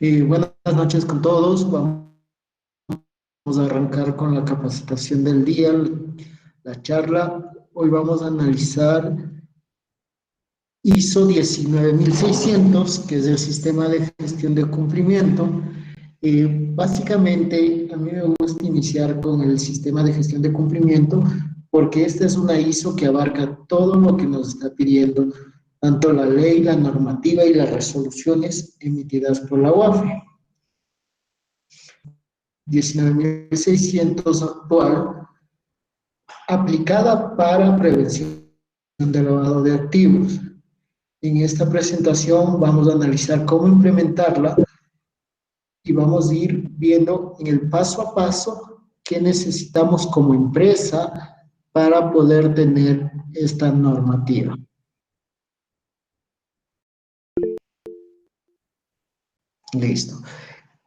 Buenas noches con todos. Vamos a arrancar con la capacitación del día, la charla. Hoy vamos a analizar ISO 19600, que es el sistema de gestión de cumplimiento. Básicamente, a mí me gusta iniciar con el sistema de gestión de cumplimiento porque esta es una ISO que abarca todo lo que nos está pidiendo tanto la ley, la normativa y las resoluciones emitidas por la UAFE. 19.600 actual, aplicada para prevención de lavado de activos. En esta presentación vamos a analizar cómo implementarla y vamos a ir viendo en el paso a paso qué necesitamos como empresa para poder tener esta normativa. Listo.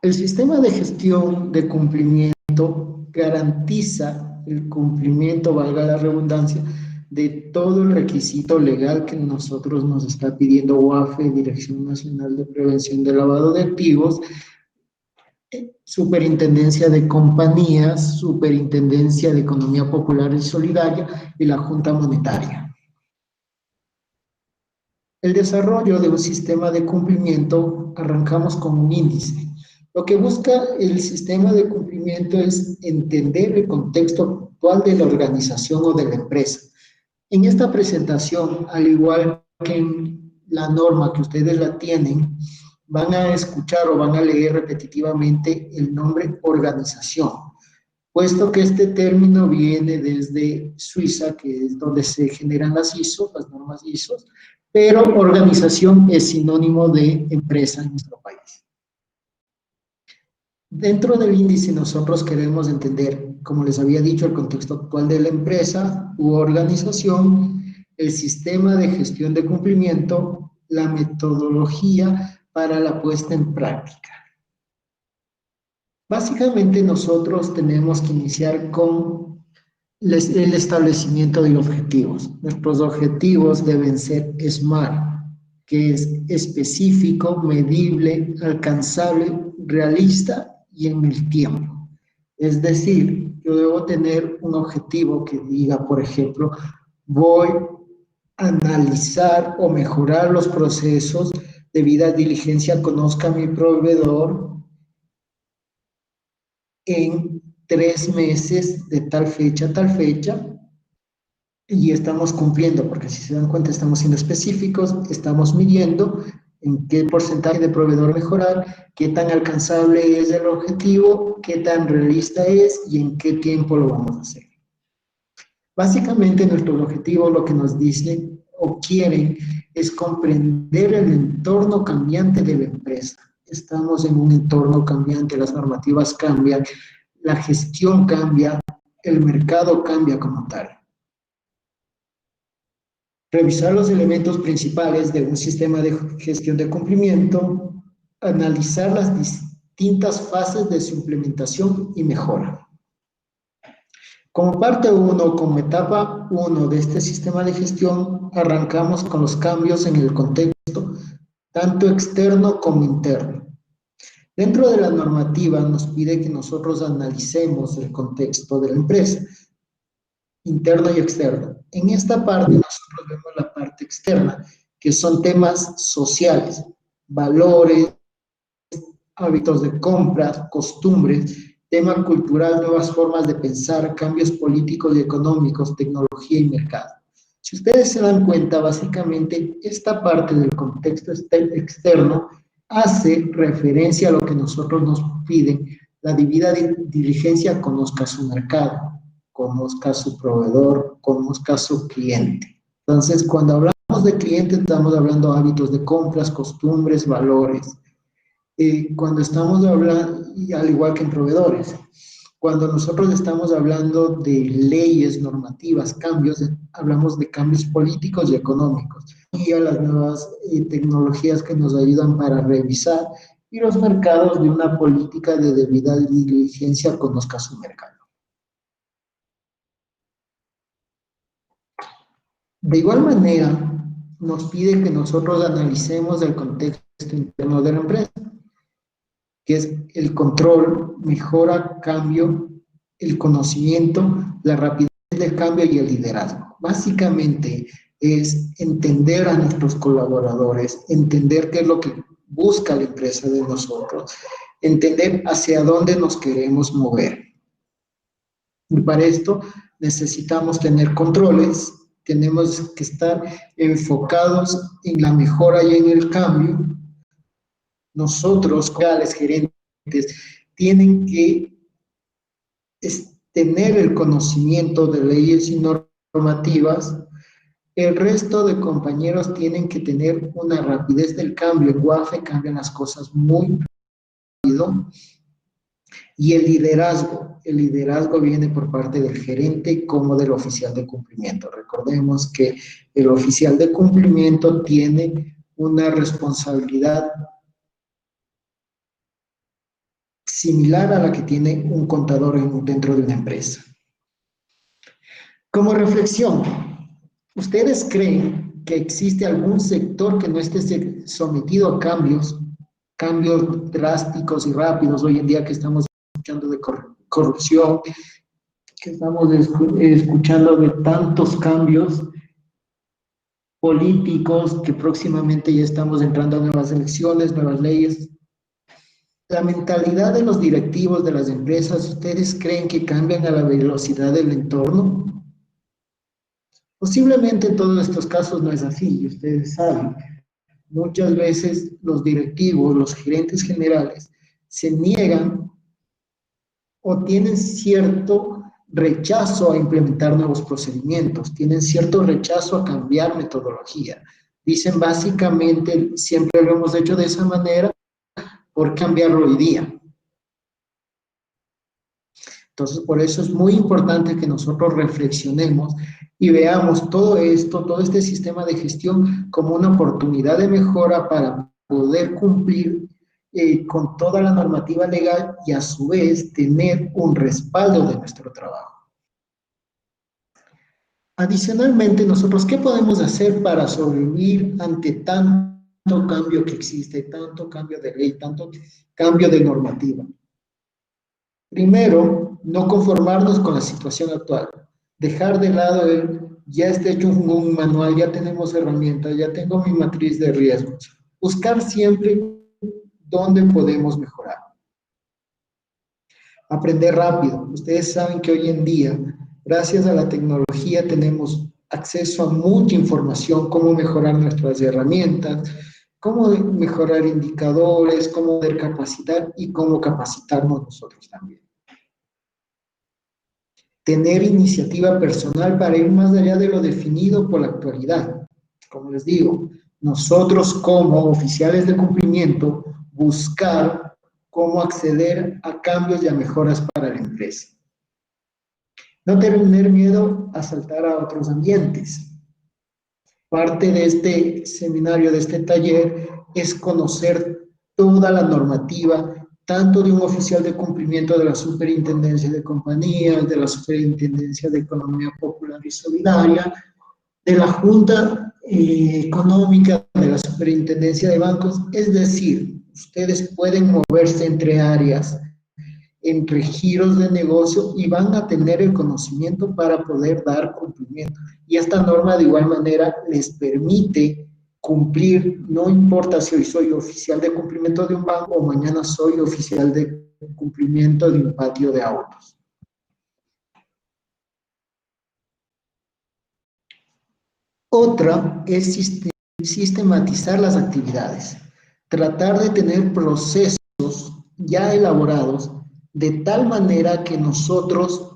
El sistema de gestión de cumplimiento garantiza el cumplimiento, valga la redundancia, de todo el requisito legal que nosotros nos está pidiendo UAFE, Dirección Nacional de Prevención de Lavado de Activos, Superintendencia de Compañías, Superintendencia de Economía Popular y Solidaria y la Junta Monetaria. El desarrollo de un sistema de cumplimiento, arrancamos con un índice. Lo que busca el sistema de cumplimiento es entender el contexto actual de la organización o de la empresa. En esta presentación, al igual que en la norma que ustedes la tienen, van a escuchar o van a leer repetitivamente el nombre organización, puesto que este término viene desde Suiza, que es donde se generan las ISO, las normas ISO, pero organización es sinónimo de empresa en nuestro país. Dentro del índice nosotros queremos entender, como les había dicho, el contexto actual de la empresa u organización, el sistema de gestión de cumplimiento, la metodología para la puesta en práctica. Básicamente nosotros tenemos que iniciar con el establecimiento de objetivos. Nuestros objetivos deben ser SMART, que es específico, medible, alcanzable, realista y en el tiempo. Es decir, yo debo tener un objetivo que diga, por ejemplo, voy a analizar o mejorar los procesos de debida diligencia, conozca a mi proveedor en 3 meses de tal fecha a tal fecha, y estamos cumpliendo, porque si se dan cuenta estamos siendo específicos, estamos midiendo en qué porcentaje de proveedor mejorar, qué tan alcanzable es el objetivo, qué tan realista es y en qué tiempo lo vamos a hacer. Básicamente nuestro objetivo, lo que nos dicen o quieren es comprender el entorno cambiante de la empresa. Estamos en un entorno cambiante, las normativas cambian, la gestión cambia, el mercado cambia como tal. Revisar los elementos principales de un sistema de gestión de cumplimiento, analizar las distintas fases de su implementación y mejora. Como parte 1, como etapa 1 de este sistema de gestión, arrancamos con los cambios en el contexto, tanto externo como interno. Dentro de la normativa nos pide que nosotros analicemos el contexto de la empresa, interno y externo. En esta parte nosotros vemos la parte externa, que son temas sociales, valores, hábitos de compra, costumbres, tema cultural, nuevas formas de pensar, cambios políticos y económicos, tecnología y mercado. Si ustedes se dan cuenta, básicamente esta parte del contexto externo hace referencia a lo que nosotros nos piden, la debida diligencia, conozca su mercado, conozca su proveedor, conozca su cliente. Entonces, cuando hablamos de cliente, estamos hablando de hábitos de compras, costumbres, valores. Cuando estamos hablando, al igual que en proveedores, cuando nosotros estamos hablando de leyes, normativas, cambios, hablamos de cambios políticos y económicos y a las nuevas tecnologías que nos ayudan para revisar y los mercados de una política de debida diligencia conozca su mercado. De igual manera, nos pide que nosotros analicemos el contexto interno de la empresa. que es el control, mejora, cambio, el conocimiento, la rapidez del cambio y el liderazgo. Básicamente es entender a nuestros colaboradores, entender qué es lo que busca la empresa de nosotros, entender hacia dónde nos queremos mover. Y para esto necesitamos tener controles, tenemos que estar enfocados en la mejora y en el cambio. Nosotros, como gerentes, tienen que tener el conocimiento de leyes y normativas. El resto de compañeros tienen que tener una rapidez del cambio. En WAFE cambian las cosas muy rápido. Y el liderazgo viene por parte del gerente como del oficial de cumplimiento. Recordemos que el oficial de cumplimiento tiene una responsabilidad similar a la que tiene un contador dentro de una empresa. Como reflexión, ¿ustedes creen que existe algún sector que no esté sometido a cambios drásticos y rápidos hoy en día que estamos escuchando de corrupción, que estamos escuchando de tantos cambios políticos, que próximamente ya estamos entrando a nuevas elecciones, nuevas leyes? La mentalidad de los directivos de las empresas, ¿ustedes creen que cambian a la velocidad del entorno? Posiblemente en todos estos casos no es así, y ustedes saben. Muchas veces los directivos, los gerentes generales, se niegan o tienen cierto rechazo a implementar nuevos procedimientos, tienen cierto rechazo a cambiar metodología. Dicen básicamente, siempre lo hemos hecho de esa manera, ¿por cambiarlo hoy día? Entonces, por eso es muy importante que nosotros reflexionemos y veamos todo esto, todo este sistema de gestión como una oportunidad de mejora para poder cumplir con toda la normativa legal y a su vez tener un respaldo de nuestro trabajo. Adicionalmente, nosotros, ¿qué podemos hacer para sobrevivir ante tanto cambio que existe, tanto cambio de ley, tanto cambio de normativa? Primero, no conformarnos con la situación actual. Dejar de lado ya está hecho un manual, ya tenemos herramientas, ya tengo mi matriz de riesgos. Buscar siempre dónde podemos mejorar. Aprender rápido. Ustedes saben que hoy en día, gracias a la tecnología, tenemos acceso a mucha información, cómo mejorar nuestras herramientas, cómo mejorar indicadores, cómo poder capacitar y cómo capacitarnos nosotros también. Tener iniciativa personal para ir más allá de lo definido por la actualidad. Como les digo, nosotros como oficiales de cumplimiento, buscar cómo acceder a cambios y a mejoras para la empresa. No tener miedo a saltar a otros ambientes. Parte de este seminario, de este taller, es conocer toda la normativa, tanto de un oficial de cumplimiento de la Superintendencia de Compañías, de la Superintendencia de Economía Popular y Solidaria, de la Junta Económica, de la Superintendencia de Bancos. Es decir, ustedes pueden moverse entre áreas, entre giros de negocio y van a tener el conocimiento para poder dar cumplimiento. Y esta norma de igual manera les permite cumplir, no importa si hoy soy oficial de cumplimiento de un banco o mañana soy oficial de cumplimiento de un patio de autos. Otra es sistematizar las actividades, tratar de tener procesos ya elaborados de tal manera que nosotros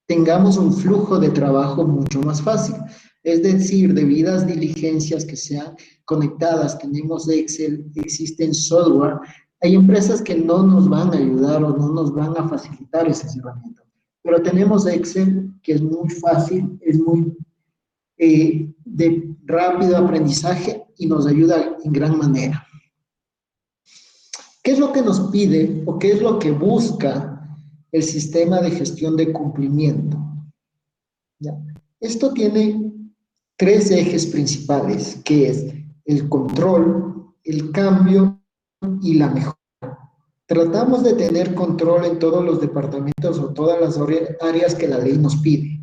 tengamos un flujo de trabajo mucho más fácil. Es decir, debidas diligencias que sean conectadas, tenemos Excel, existen software, hay empresas que no nos van a ayudar o no nos van a facilitar esas herramientas, pero tenemos Excel que es muy fácil, es muy de rápido aprendizaje y nos ayuda en gran manera. ¿Qué es lo que nos pide o qué es lo que busca el sistema de gestión de cumplimiento? ¿Ya? Esto tiene 3 ejes principales, que es el control, el cambio y la mejora. Tratamos de tener control en todos los departamentos o todas las áreas que la ley nos pide.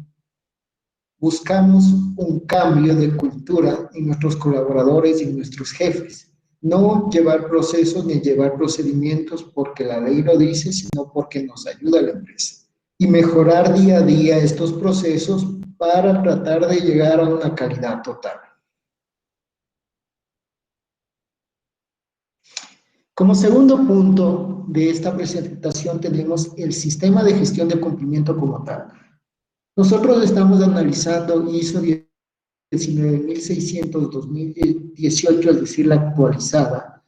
Buscamos un cambio de cultura en nuestros colaboradores y en nuestros jefes. No llevar procesos ni llevar procedimientos porque la ley lo dice, sino porque nos ayuda la empresa. Y mejorar día a día estos procesos para tratar de llegar a una calidad total. Como segundo punto de esta presentación tenemos el sistema de gestión de cumplimiento como tal. Nosotros estamos analizando ISO 19600-2018, es decir, la actualizada.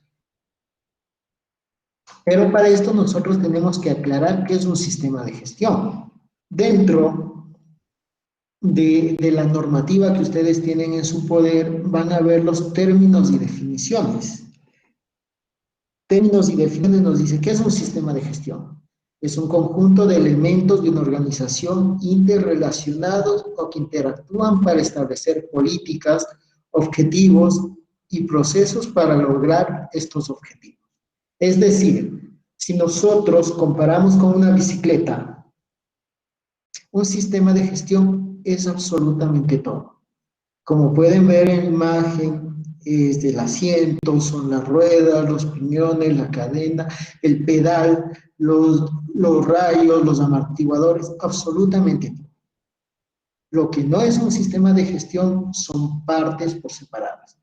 Pero para esto nosotros tenemos que aclarar qué es un sistema de gestión. Dentro de la normativa que ustedes tienen en su poder van a ver los términos y definiciones. Términos y definiciones nos dice qué es un sistema de gestión. Es un conjunto de elementos de una organización interrelacionados o que interactúan para establecer políticas, objetivos y procesos para lograr estos objetivos. Es decir, si nosotros comparamos con una bicicleta, un sistema de gestión es absolutamente todo. Como pueden ver en la imagen, es el asiento, son las ruedas, los piñones, la cadena, el pedal, los rayos, los amortiguadores, absolutamente todo. Lo que no es un sistema de gestión son partes por separadas.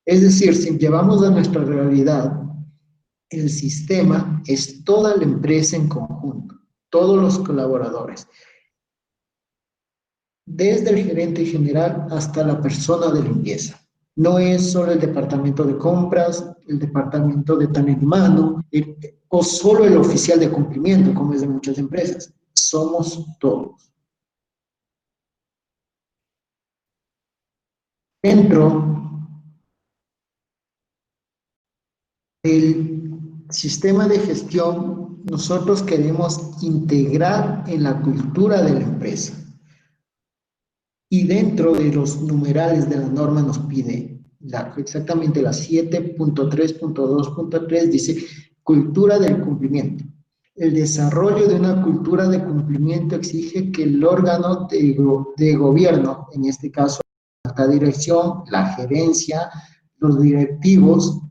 Es decir, si llevamos a nuestra realidad, el sistema es toda la empresa en conjunto, todos los colaboradores, desde el gerente general hasta la persona de limpieza. No es solo el departamento de compras, el departamento de talento humano, o solo el oficial de cumplimiento, como es de muchas empresas. Somos todos. Dentro del sistema de gestión, nosotros queremos integrar en la cultura de la empresa. Y dentro de los numerales de la norma nos pide exactamente la 7.3.2.3 dice cultura del cumplimiento. El desarrollo de una cultura de cumplimiento exige que el órgano de gobierno, en este caso la dirección, la gerencia, los directivos,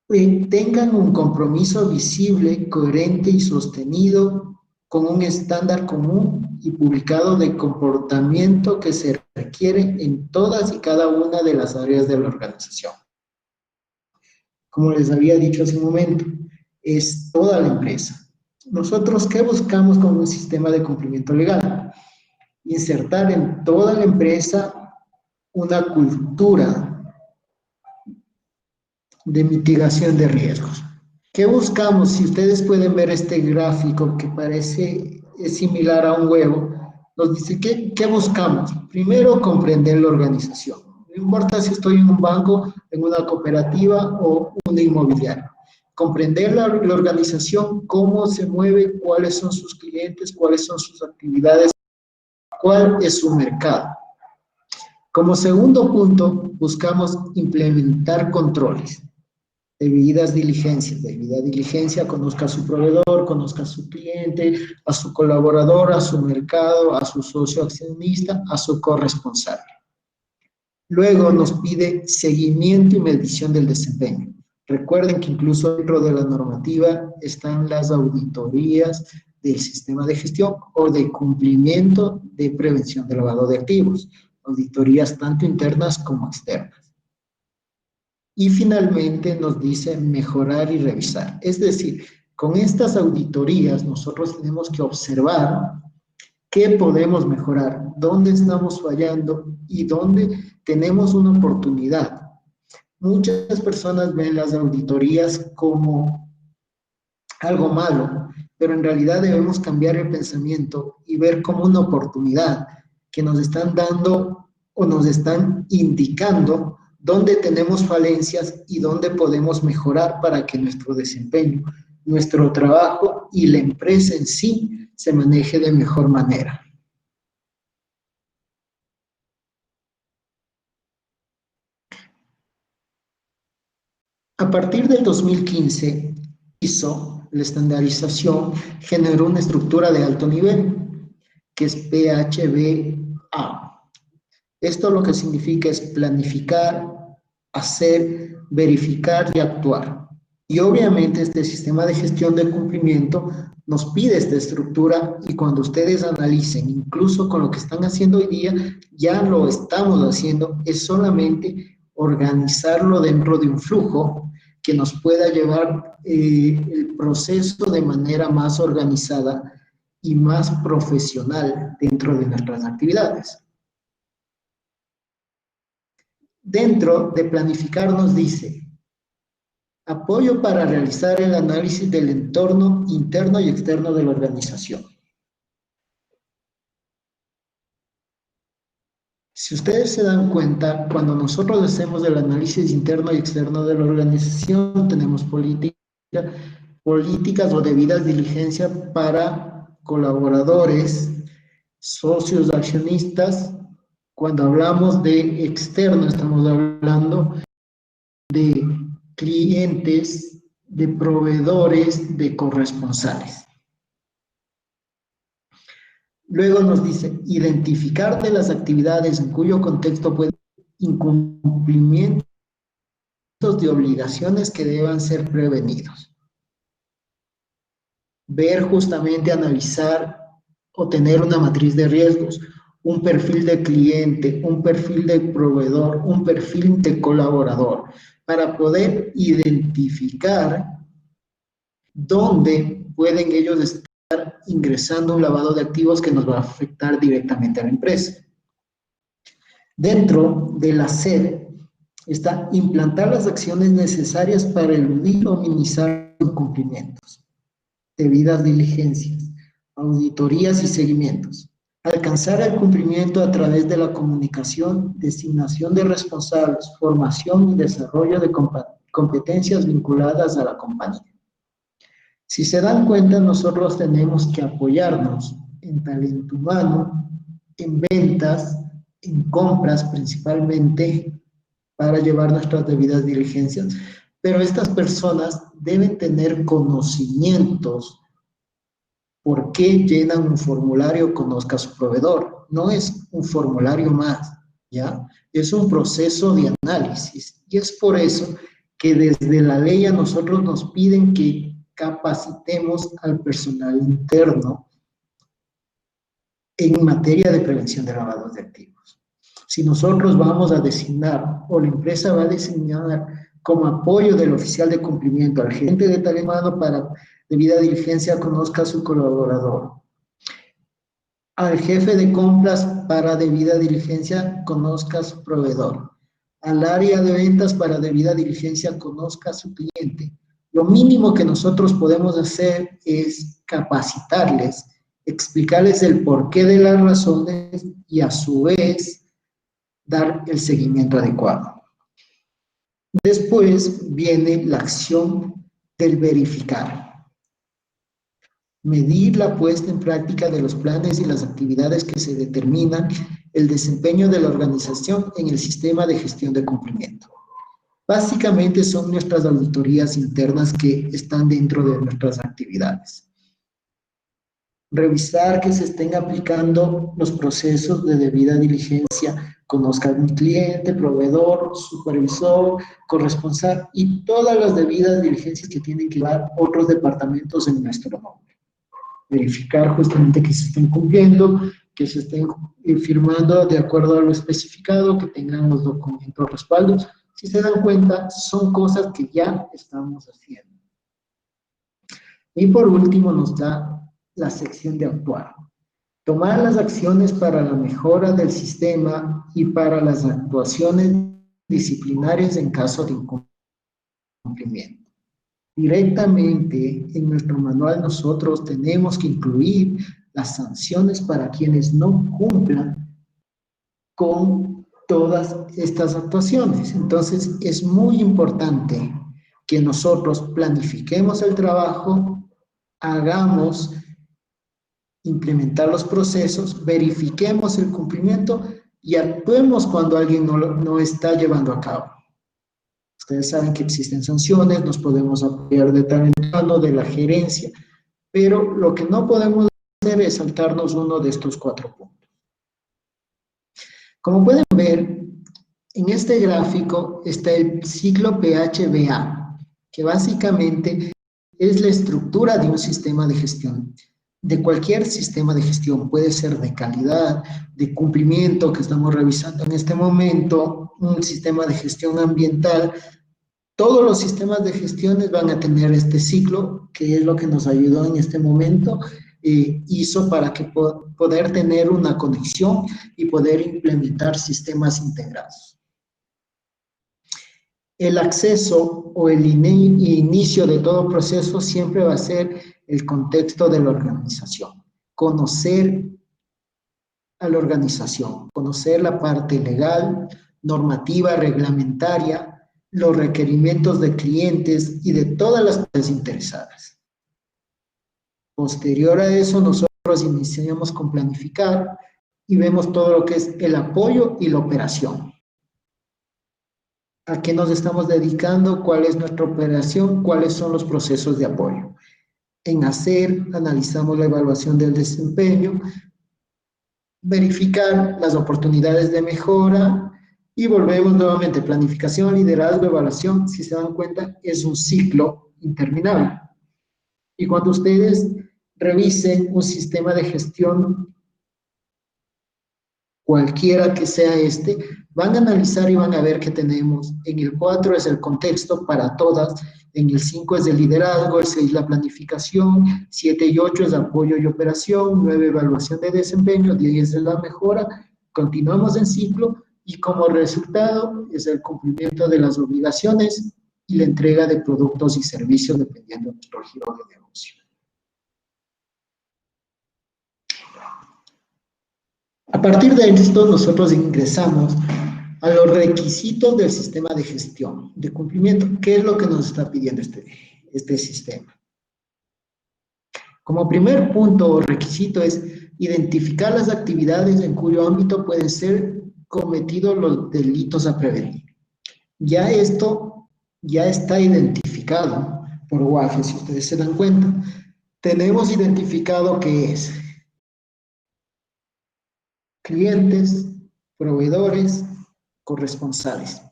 tengan un compromiso visible, coherente y sostenido con un estándar común y publicado de comportamiento que se requiere en todas y cada una de las áreas de la organización. Como les había dicho hace un momento, es toda la empresa. Nosotros, ¿qué buscamos con un sistema de cumplimiento legal? Insertar en toda la empresa una cultura de mitigación de riesgos. ¿Qué buscamos? Si ustedes pueden ver este gráfico que parece similar a un huevo, nos dice, ¿qué buscamos? Primero, comprender la organización. No importa si estoy en un banco, en una cooperativa o una inmobiliaria. Comprender la organización, cómo se mueve, cuáles son sus clientes, cuáles son sus actividades, cuál es su mercado. Como segundo punto, buscamos implementar controles. Debida diligencia, conozca a su proveedor, conozca a su cliente, a su colaborador, a su mercado, a su socio accionista, a su corresponsable. Luego nos pide seguimiento y medición del desempeño. Recuerden que incluso dentro de la normativa están las auditorías del sistema de gestión o de cumplimiento de prevención de lavado de activos, auditorías tanto internas como externas. Y finalmente nos dice mejorar y revisar. Es decir, con estas auditorías nosotros tenemos que observar qué podemos mejorar, dónde estamos fallando y dónde tenemos una oportunidad. Muchas personas ven las auditorías como algo malo, pero en realidad debemos cambiar el pensamiento y ver como una oportunidad que nos están dando o nos están indicando dónde tenemos falencias y dónde podemos mejorar para que nuestro desempeño, nuestro trabajo y la empresa en sí se maneje de mejor manera. A partir del 2015, ISO, la estandarización, generó una estructura de alto nivel, que es PHBA. Esto lo que significa es planificar, hacer, verificar y actuar. Y obviamente este sistema de gestión de cumplimiento nos pide esta estructura, y cuando ustedes analicen, incluso con lo que están haciendo hoy día, ya lo estamos haciendo, es solamente organizarlo dentro de un flujo que nos pueda llevar el proceso de manera más organizada y más profesional dentro de nuestras actividades. Dentro de planificar nos dice: apoyo para realizar el análisis del entorno interno y externo de la organización. Si ustedes se dan cuenta, cuando nosotros hacemos el análisis interno y externo de la organización, tenemos políticas o debidas diligencias para colaboradores, socios, accionistas. Cuando hablamos de externo, estamos hablando de clientes, de proveedores, de corresponsales. Luego nos dice: identificar de las actividades en cuyo contexto puede haber incumplimientos de obligaciones que deban ser prevenidos. Ver, justamente, analizar o tener una matriz de riesgos, un perfil de cliente, un perfil de proveedor, un perfil de colaborador, para poder identificar dónde pueden ellos estar ingresando un lavado de activos que nos va a afectar directamente a la empresa. Dentro del hacer está implantar las acciones necesarias para eludir o minimizar incumplimientos, debidas diligencias, auditorías y seguimientos. Alcanzar el cumplimiento a través de la comunicación, designación de responsables, formación y desarrollo de competencias vinculadas a la compañía. Si se dan cuenta, nosotros tenemos que apoyarnos en talento humano, en ventas, en compras principalmente, para llevar nuestras debidas diligencias. Pero estas personas deben tener conocimientos. ¿Por qué llenan un formulario Conozca a su proveedor? No es un formulario más, ¿ya? Es un proceso de análisis. Y es por eso que desde la ley a nosotros nos piden que capacitemos al personal interno en materia de prevención de lavado de activos. Si nosotros vamos a designar, o la empresa va a designar como apoyo del oficial de cumplimiento al gerente de talento humano para debida diligencia Conozca a su colaborador, al jefe de compras para debida diligencia Conozca a su proveedor, al área de ventas para debida diligencia Conozca a su cliente, lo mínimo que nosotros podemos hacer es capacitarles, explicarles el porqué de las razones y a su vez dar el seguimiento adecuado. Después viene la acción del verificar. Medir la puesta en práctica de los planes y las actividades que se determinan el desempeño de la organización en el sistema de gestión de cumplimiento. Básicamente son nuestras auditorías internas que están dentro de nuestras actividades. Revisar que se estén aplicando los procesos de debida diligencia, conozca a un cliente, proveedor, supervisor, corresponsal y todas las debidas diligencias que tienen que llevar otros departamentos en nuestro nombre. Verificar justamente que se estén cumpliendo, que se estén firmando de acuerdo a lo especificado, que tengan los documentos respaldos. Si se dan cuenta, son cosas que ya estamos haciendo. Y por último nos da la sección de actuar. Tomar las acciones para la mejora del sistema y para las actuaciones disciplinarias en caso de incumplimiento. Directamente en nuestro manual nosotros tenemos que incluir las sanciones para quienes no cumplan con todas estas actuaciones. Entonces, es muy importante que nosotros planifiquemos el trabajo, hagamos, implementar los procesos, verifiquemos el cumplimiento y actuemos cuando alguien no está llevando a cabo. Ustedes saben que existen sanciones, nos podemos apoyar de tal en tal, de la gerencia, pero lo que no podemos hacer es saltarnos uno de estos 4 puntos. Como pueden ver, en este gráfico está el ciclo PHBA, que básicamente es la estructura de un sistema de gestión, de cualquier sistema de gestión, puede ser de calidad, de cumplimiento que estamos revisando en este momento, un sistema de gestión ambiental. Todos los sistemas de gestiones van a tener este ciclo, que es lo que nos ayudó en este momento, hizo para que poder tener una conexión y poder implementar sistemas integrados. El acceso o el inicio de todo proceso siempre va a ser el contexto de la organización. Conocer a la organización, conocer la parte legal, normativa, reglamentaria, los requerimientos de clientes y de todas las partes interesadas. Posterior a eso, nosotros iniciamos con planificar y vemos todo lo que es el apoyo y la operación. ¿A qué nos estamos dedicando? ¿Cuál es nuestra operación? ¿Cuáles son los procesos de apoyo? En hacer, analizamos la evaluación del desempeño, verificar las oportunidades de mejora y volvemos nuevamente. Planificación, liderazgo, evaluación, si se dan cuenta, es un ciclo interminable. Y cuando ustedes revisen un sistema de gestión, cualquiera que sea este, van a analizar y van a ver que tenemos, en el 4 es el contexto para todas, en el 5 es el liderazgo, el 6 la planificación, 7 y 8 es apoyo y operación, 9 evaluación de desempeño, 10 es la mejora, continuamos en ciclo y como resultado es el cumplimiento de las obligaciones y la entrega de productos y servicios dependiendo de nuestro giro de negocio. A partir de esto, nosotros ingresamos a los requisitos del sistema de gestión, de cumplimiento. ¿Qué es lo que nos está pidiendo este sistema? Como primer punto o requisito es identificar las actividades en cuyo ámbito pueden ser cometidos los delitos a prevenir. Ya esto ya está identificado por UAFE, si ustedes se dan cuenta. Tenemos identificado qué es clientes, proveedores, corresponsales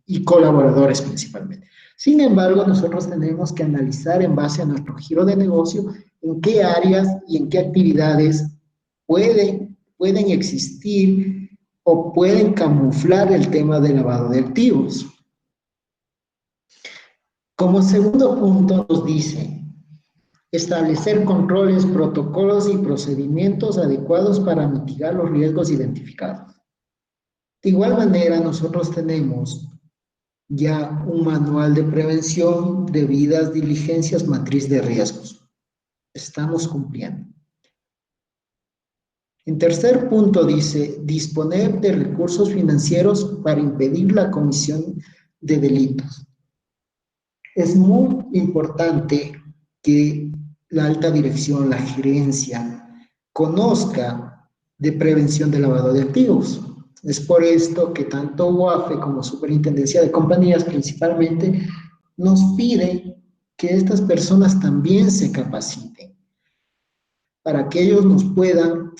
y colaboradores principalmente. Sin embargo, nosotros tenemos que analizar en base a nuestro giro de negocio en qué áreas y en qué actividades pueden existir o pueden camuflar el tema de lavado de activos. Como segundo punto nos dice, establecer controles, protocolos y procedimientos adecuados para mitigar los riesgos identificados. De igual manera, nosotros tenemos ya un manual de prevención, debidas diligencias, matriz de riesgos. Estamos cumpliendo. En tercer punto dice, disponer de recursos financieros para impedir la comisión de delitos. Es muy importante que la alta dirección, la gerencia, conozca de prevención de lavado de activos. Es por esto que tanto UAFE como Superintendencia de Compañías principalmente nos piden que estas personas también se capaciten para que ellos nos puedan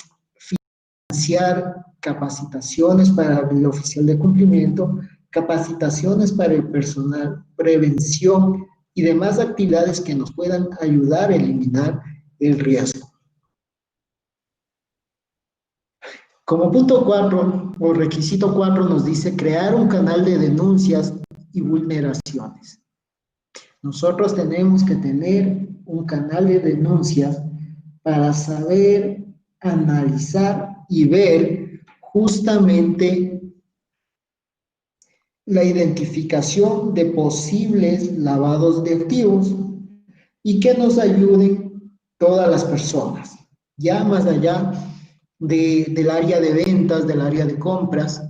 financiar capacitaciones para el oficial de cumplimiento, capacitaciones para el personal, prevención y demás actividades que nos puedan ayudar a eliminar el riesgo. Como punto 4 o requisito 4 nos dice crear un canal de denuncias y vulneraciones. Nosotros tenemos que tener un canal de denuncias para saber analizar y ver justamente la identificación de posibles lavados de activos y que nos ayuden todas las personas, ya más allá del área de ventas, del área de compras,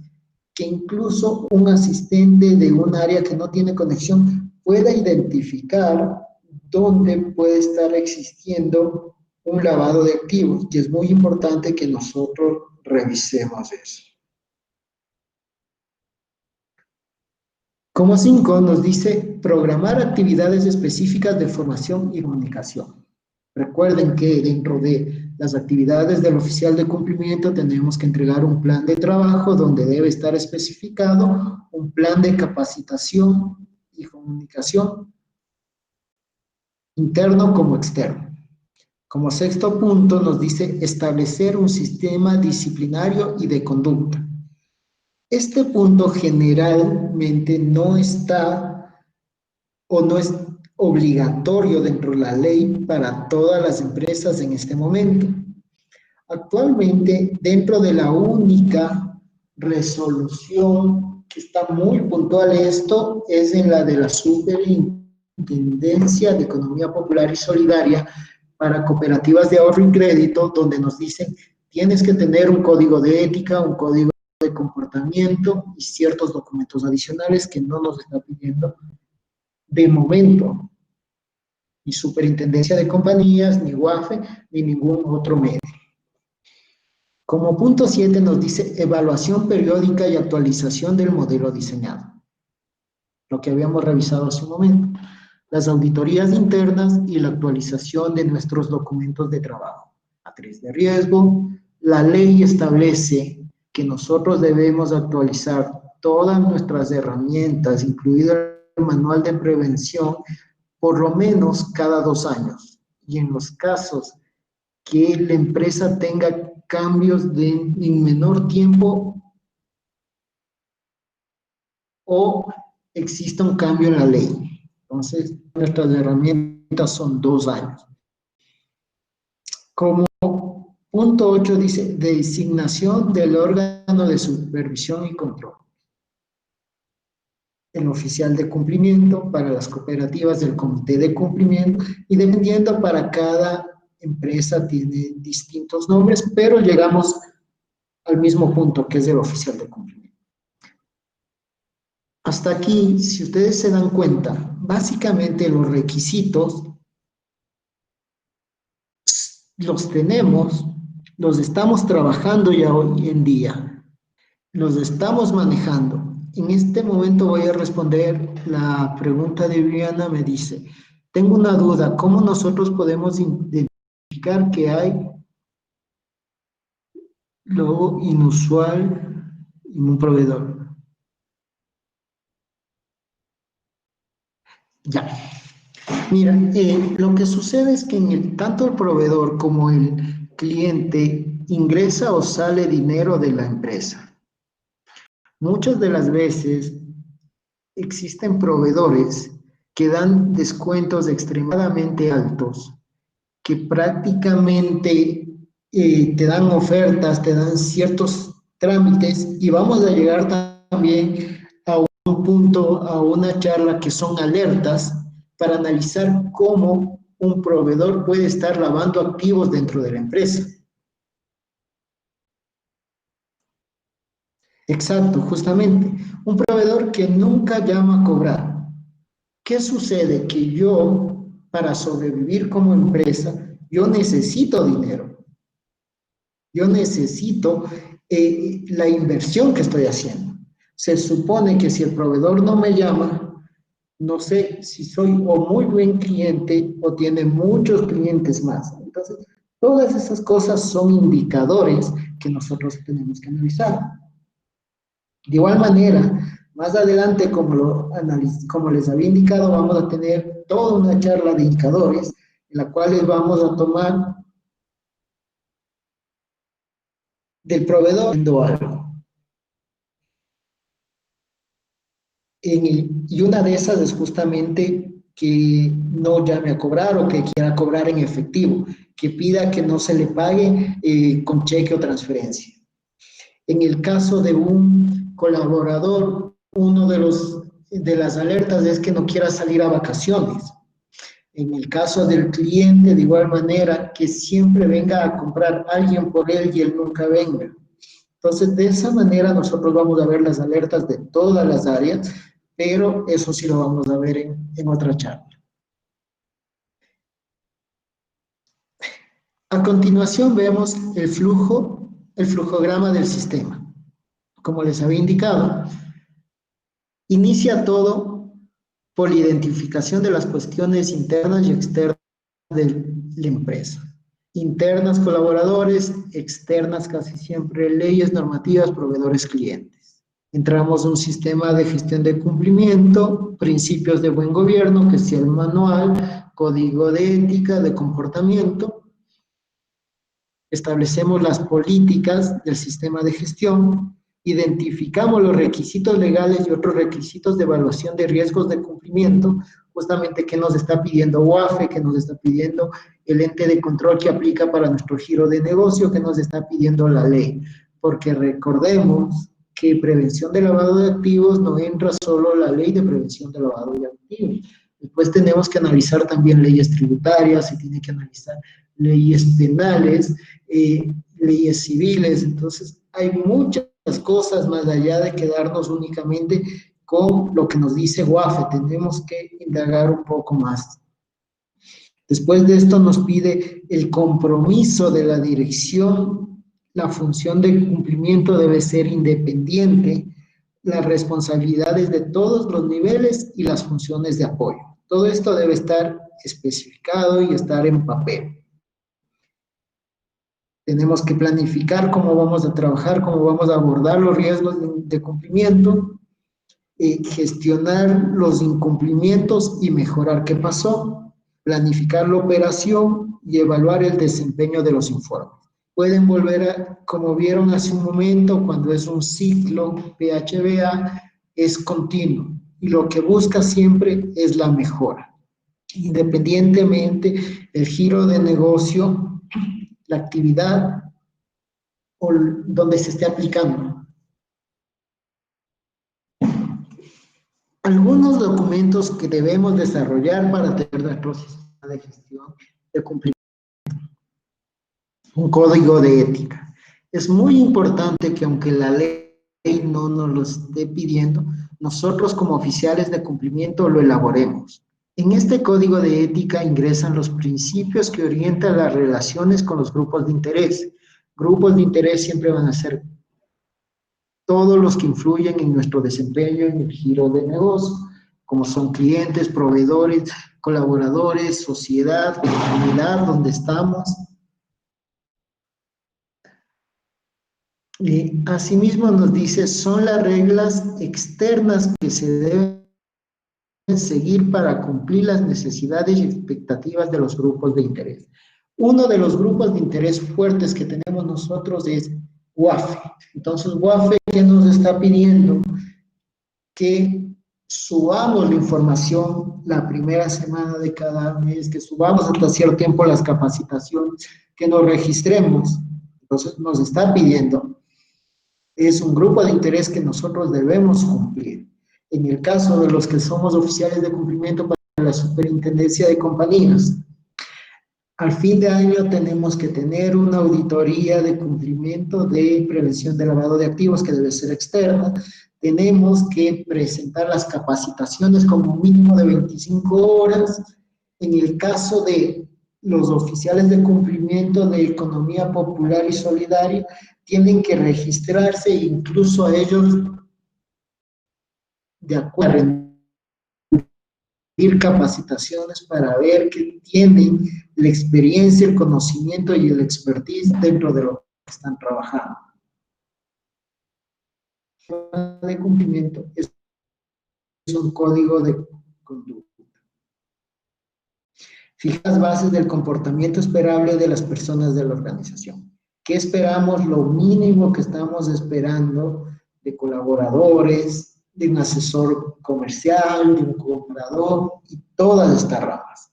que incluso un asistente de un área que no tiene conexión pueda identificar dónde puede estar existiendo un lavado de activos, y es muy importante que nosotros revisemos eso. Como 5 nos dice programar actividades específicas de formación y comunicación. Recuerden que dentro de las actividades del oficial de cumplimiento tenemos que entregar un plan de trabajo donde debe estar especificado un plan de capacitación y comunicación interno como externo. Como 6º punto nos dice establecer un sistema disciplinario y de conducta. Este punto generalmente no está o no es obligatorio dentro de la ley para todas las empresas en este momento. Actualmente, dentro de la única resolución que está muy puntual esto, es en la de la Superintendencia de Economía Popular y Solidaria para cooperativas de ahorro y crédito, donde nos dicen, tienes que tener un código de ética, un código de comportamiento y ciertos documentos adicionales que no nos está pidiendo de momento ni Superintendencia de Compañías, ni UAFE, ni ningún otro medio. Como punto 7 nos dice evaluación periódica y actualización del modelo diseñado. Lo que habíamos revisado hace un momento. Las auditorías internas y la actualización de nuestros documentos de trabajo. Matriz de riesgo. La ley establece que nosotros debemos actualizar todas nuestras herramientas, incluido el manual de prevención, por lo menos cada 2 años. Y en los casos que la empresa tenga cambios en menor tiempo o exista un cambio en la ley. Entonces, nuestras herramientas son 2 años. Como punto 8 dice, designación del órgano de supervisión y control. El oficial de cumplimiento para las cooperativas del comité de cumplimiento y dependiendo para cada empresa tiene distintos nombres, pero llegamos al mismo punto que es el oficial de cumplimiento. Hasta aquí, si ustedes se dan cuenta, básicamente los requisitos los tenemos, los estamos trabajando ya hoy en día, los estamos manejando. En este momento voy a responder la pregunta de Viviana, me dice, tengo una duda, ¿cómo nosotros podemos identificar que hay lo inusual en un proveedor? Ya. Mira, lo que sucede es que tanto el proveedor como el cliente ingresa o sale dinero de la empresa. Muchas de las veces existen proveedores que dan descuentos extremadamente altos, que prácticamente te dan ofertas, te dan ciertos trámites y vamos a llegar también a un punto, a una charla que son alertas para analizar cómo un proveedor puede estar lavando activos dentro de la empresa. Exacto, justamente. Un proveedor que nunca llama a cobrar. ¿Qué sucede? Que yo, para sobrevivir como empresa, yo necesito dinero. Yo necesito la inversión que estoy haciendo. Se supone que si el proveedor no me llama, no sé si soy o muy buen cliente o tiene muchos clientes más. Entonces, todas esas cosas son indicadores que nosotros tenemos que analizar. De igual manera, más adelante, como les había indicado, vamos a tener toda una charla de indicadores en la cual vamos a tomar del proveedor haciendo algo. Y una de esas es justamente que no llame a cobrar o que quiera cobrar en efectivo, que pida que no se le pague con cheque o transferencia. En el caso de un colaborador, uno de las alertas es que no quiera salir a vacaciones. En el caso del cliente, de igual manera, que siempre venga a comprar alguien por él y él nunca venga. Entonces, de esa manera nosotros vamos a ver las alertas de todas las áreas, pero eso sí lo vamos a ver en otra charla. A continuación vemos el flujograma del sistema. Como les había indicado, Inicia todo por la identificación de las cuestiones internas y externas de la empresa. Internas, colaboradores; externas, casi siempre leyes, normativas, proveedores, clientes. Entramos en un sistema de gestión de cumplimiento, principios de buen gobierno, que es el manual, código de ética, de comportamiento. Establecemos las políticas del sistema de gestión, identificamos los requisitos legales y otros requisitos de evaluación de riesgos de cumplimiento, justamente qué nos está pidiendo UAFE, qué nos está pidiendo el ente de control que aplica para nuestro giro de negocio, qué nos está pidiendo la ley, porque recordemos que prevención de lavado de activos no entra solo la ley de prevención de lavado de activos. Después tenemos que analizar también leyes tributarias, se tiene que analizar leyes penales, leyes civiles. Entonces hay muchas cosas más allá de quedarnos únicamente con lo que nos dice UAFE. Tenemos que indagar un poco más. Después de esto nos pide el compromiso de la dirección. La función de cumplimiento debe ser independiente, las responsabilidades de todos los niveles y las funciones de apoyo. Todo esto debe estar especificado y estar en papel. Tenemos que planificar cómo vamos a trabajar, cómo vamos a abordar los riesgos de cumplimiento, gestionar los incumplimientos y mejorar qué pasó, planificar la operación y evaluar el desempeño de los informes. Pueden volver a, como vieron hace un momento, cuando es un ciclo PHBA, es continuo y lo que busca siempre es la mejora. Independientemente del giro de negocio, la actividad o donde se esté aplicando. Algunos documentos que debemos desarrollar para tener nuestro sistema de gestión de cumplimiento. Un código de ética. Es muy importante que aunque la ley no nos lo esté pidiendo, nosotros como oficiales de cumplimiento lo elaboremos. En este código de ética ingresan los principios que orientan las relaciones con los grupos de interés. Grupos de interés siempre van a ser todos los que influyen en nuestro desempeño, en el giro de negocio, como son clientes, proveedores, colaboradores, sociedad, comunidad, donde estamos. Y asimismo nos dice, son las reglas externas que se deben seguir para cumplir las necesidades y expectativas de los grupos de interés. Uno de los grupos de interés fuertes que tenemos nosotros es UAFE. Entonces, UAFE, ¿qué nos está pidiendo? Que subamos la información la primera semana de cada mes, que subamos hasta cierto tiempo las capacitaciones, que nos registremos. Entonces, nos está pidiendo. Es un grupo de interés que nosotros debemos cumplir. En el caso de los que somos oficiales de cumplimiento para la superintendencia de compañías, al fin de año tenemos que tener una auditoría de cumplimiento de prevención de lavado de activos que debe ser externa. Tenemos que presentar las capacitaciones como mínimo de 25 horas. En el caso de los oficiales de cumplimiento de economía popular y solidaria, tienen que registrarse incluso a ellos de acuerdo a ir capacitaciones para ver que tienen la experiencia, el conocimiento y el expertise dentro de lo que están trabajando. De cumplimiento es un código de conducta. Fija las bases del comportamiento esperable de las personas de la organización. ¿Qué esperamos? Lo mínimo que estamos esperando de colaboradores, de un asesor comercial, de un comprador y todas estas ramas.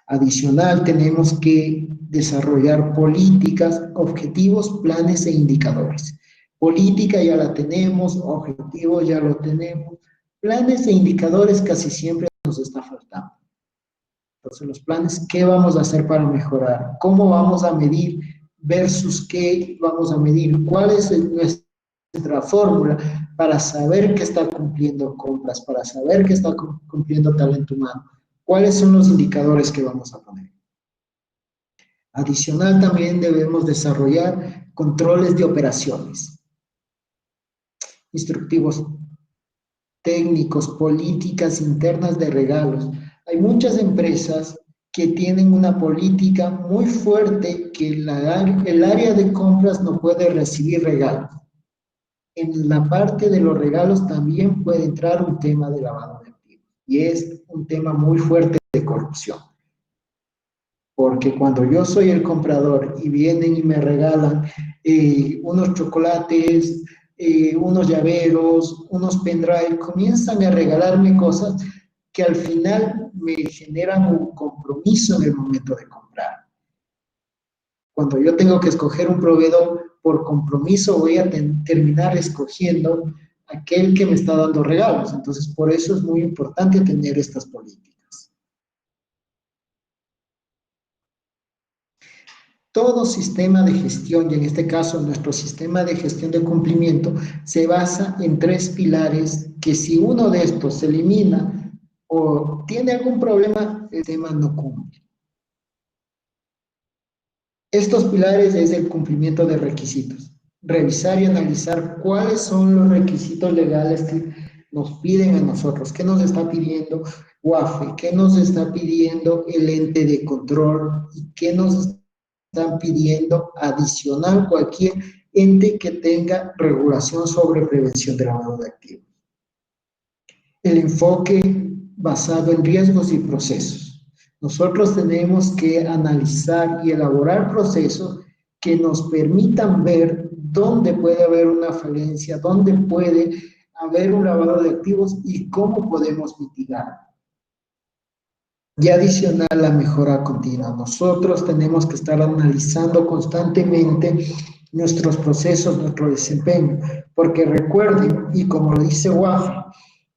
Adicional, tenemos que desarrollar políticas, objetivos, planes e indicadores. Política ya la tenemos, objetivos ya lo tenemos, planes e indicadores casi siempre nos está faltando. Entonces, los planes, ¿qué vamos a hacer para mejorar? ¿Cómo vamos a medir versus qué vamos a medir? ¿Cuál es nuestra fórmula para saber que está cumpliendo compras, para saber que está cumpliendo talento humano? ¿Cuáles son los indicadores que vamos a poner? Adicional, también debemos desarrollar controles de operaciones, instructivos técnicos, políticas internas de regalos. Hay muchas empresas que tienen una política muy fuerte que el área de compras no puede recibir regalos. En la parte de los regalos también puede entrar un tema de lavado de activos y es un tema muy fuerte de corrupción. Porque cuando yo soy el comprador y vienen y me regalan unos chocolates, unos llaveros, unos pendrive, comienzan a regalarme cosas que al final me generan un compromiso en el momento de comprar. Cuando yo tengo que escoger un proveedor, por compromiso voy a terminar escogiendo aquel que me está dando regalos. Entonces, por eso es muy importante tener estas políticas. Todo sistema de gestión, y en este caso nuestro sistema de gestión de cumplimiento, se basa en 3 pilares que si uno de estos se elimina o tiene algún problema, el sistema no cumple. Estos pilares es el cumplimiento de requisitos. Revisar y analizar cuáles son los requisitos legales que nos piden a nosotros. ¿Qué nos está pidiendo UAFE? ¿Qué nos está pidiendo el ente de control? ¿Y qué nos están pidiendo adicional cualquier ente que tenga regulación sobre prevención de lavado de activos? El enfoque basado en riesgos y procesos. Nosotros tenemos que analizar y elaborar procesos que nos permitan ver dónde puede haber una falencia, dónde puede haber un lavado de activos y cómo podemos mitigar. Y adicional, la mejora continua. Nosotros tenemos que estar analizando constantemente nuestros procesos, nuestro desempeño, porque recuerden, y como lo dice UAFE,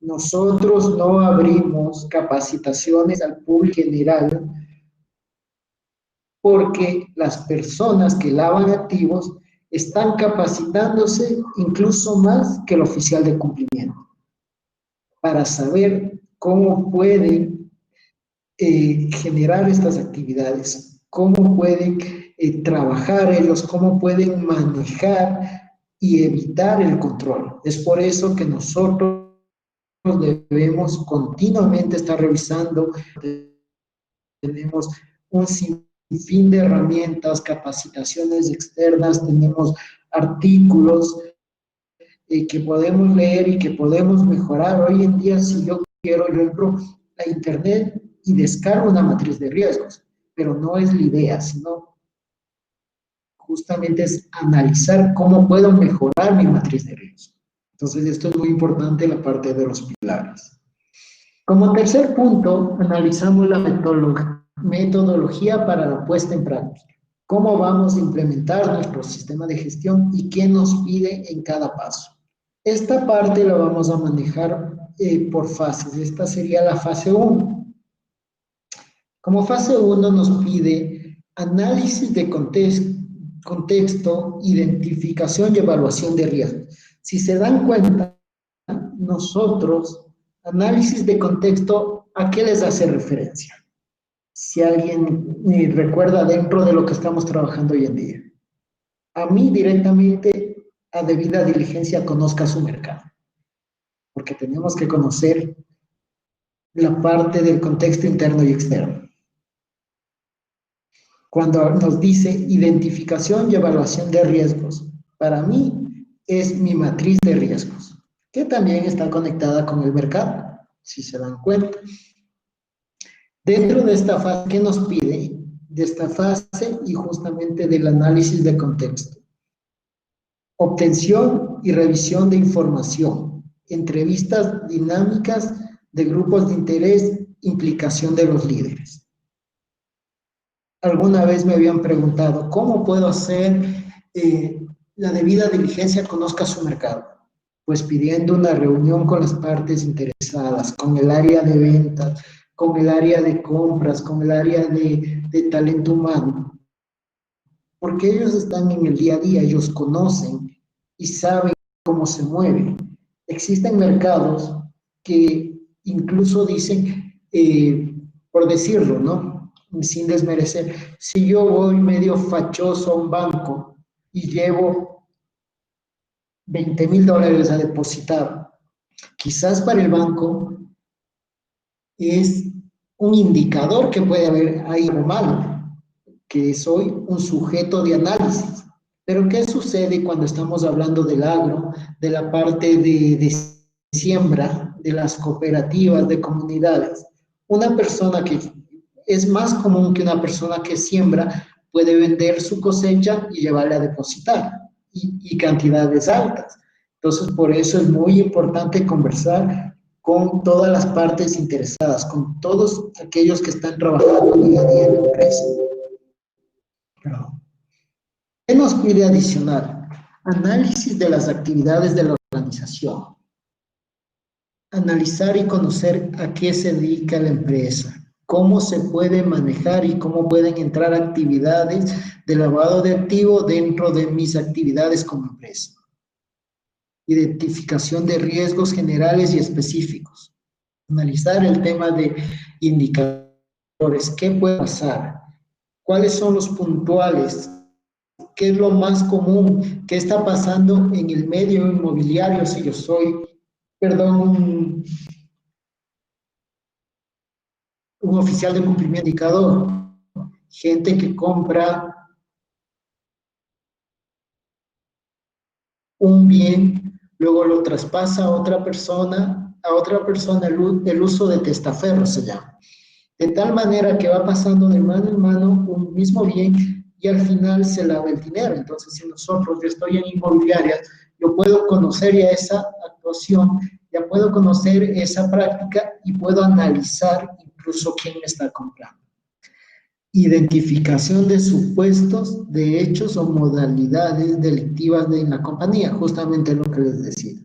nosotros no abrimos capacitaciones al público general porque las personas que lavan activos están capacitándose incluso más que el oficial de cumplimiento para saber cómo pueden generar estas actividades, cómo pueden trabajar ellos, cómo pueden manejar y evitar el control. Es por eso que nosotros debemos continuamente estar revisando, tenemos un sinfín de herramientas, capacitaciones externas, tenemos artículos que podemos leer y que podemos mejorar. Hoy en día, si yo quiero, yo entro a internet y descargo una matriz de riesgos, pero no es la idea, sino justamente es analizar cómo puedo mejorar mi matriz de riesgos. Entonces, esto es muy importante en la parte de los pilares. Como tercer punto, analizamos la metodología para la puesta en práctica. ¿Cómo vamos a implementar nuestro sistema de gestión y qué nos pide en cada paso? Esta parte la vamos a manejar por fases. Esta sería la fase 1. Como fase 1 nos pide análisis de contexto, identificación y evaluación de riesgos. Si se dan cuenta, nosotros, análisis de contexto, ¿a qué les hace referencia? Si alguien recuerda dentro de lo que estamos trabajando hoy en día. A mí directamente, a debida diligencia, conozca su mercado. Porque tenemos que conocer la parte del contexto interno y externo. Cuando nos dice identificación y evaluación de riesgos, para mí es mi matriz de riesgos, que también está conectada con el mercado, si se dan cuenta. Dentro de esta fase, ¿qué nos pide? De esta fase y justamente del análisis de contexto. Obtención y revisión de información, entrevistas dinámicas de grupos de interés, implicación de los líderes. Alguna vez me habían preguntado, ¿cómo puedo hacer la debida diligencia conozca su mercado? Pues pidiendo una reunión con las partes interesadas, con el área de ventas, con el área de compras, con el área de talento humano. Porque ellos están en el día a día, ellos conocen y saben cómo se mueven. Existen mercados que incluso dicen, por decirlo, ¿no? Sin desmerecer, si yo voy medio fachoso a un banco y llevo $20,000 a depositar, Quizás para el banco es un indicador que puede haber ahí algo malo, que soy un sujeto de análisis. Pero ¿qué sucede cuando estamos hablando del agro, de la parte de siembra, de las cooperativas, de comunidades? Una persona que es más común que una persona que siembra puede vender su cosecha y llevarla a depositar y cantidades altas. Entonces, por eso es muy importante conversar con todas las partes interesadas, con todos aquellos que están trabajando día a día en la empresa. ¿Qué nos pide adicional? Análisis de las actividades de la organización. Analizar y conocer a qué se dedica la empresa, cómo se puede manejar y cómo pueden entrar actividades de lavado de activo dentro de mis actividades como empresa. Identificación de riesgos generales y específicos. Analizar el tema de indicadores, qué puede pasar, cuáles son los puntuales, qué es lo más común, qué está pasando en el medio inmobiliario si yo soy, perdón, un oficial de cumplimiento indicador, gente que compra un bien, luego lo traspasa a otra persona el uso de testaferro se llama. De tal manera que va pasando de mano en mano un mismo bien y al final se lava el dinero. Entonces, si nosotros, yo estoy en inmobiliarias, yo puedo conocer ya esa actuación, ya puedo conocer esa práctica y puedo analizar incluso quién me está comprando. Identificación de supuestos de hechos o modalidades delictivas en la compañía, justamente lo que les decía.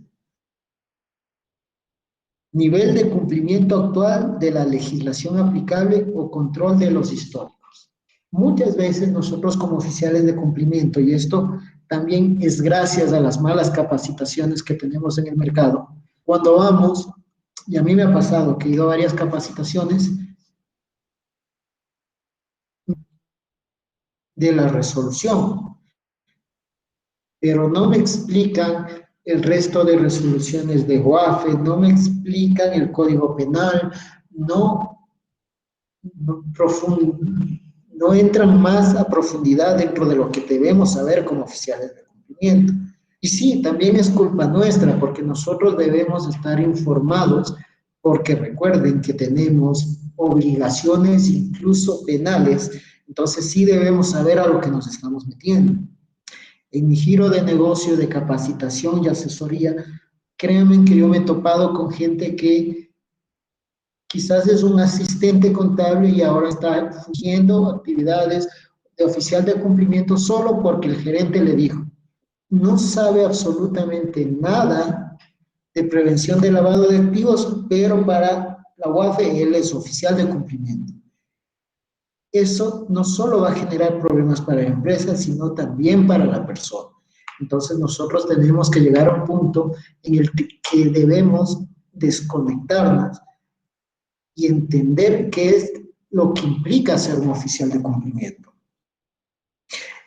Nivel de cumplimiento actual de la legislación aplicable o control de los históricos. Muchas veces nosotros como oficiales de cumplimiento, y esto también es gracias a las malas capacitaciones que tenemos en el mercado, cuando vamos, y a mí me ha pasado que he ido a varias capacitaciones, de la resolución, pero no me explican el resto de resoluciones de OAFE, no me explican el Código Penal, no entran más a profundidad dentro de lo que debemos saber como oficiales de cumplimiento. Y sí, también es culpa nuestra, porque nosotros debemos estar informados, porque recuerden que tenemos obligaciones incluso penales, entonces sí debemos saber a lo que nos estamos metiendo. En mi giro de negocio, de capacitación y asesoría, créanme que yo me he topado con gente que quizás es un asistente contable y ahora está fungiendo actividades de oficial de cumplimiento solo porque el gerente le dijo. No sabe absolutamente nada de prevención de lavado de activos, pero para la UAFE él es oficial de cumplimiento. Eso no solo va a generar problemas para la empresa, sino también para la persona. Entonces nosotros tenemos que llegar a un punto en el que debemos desconectarnos y entender qué es lo que implica ser un oficial de cumplimiento.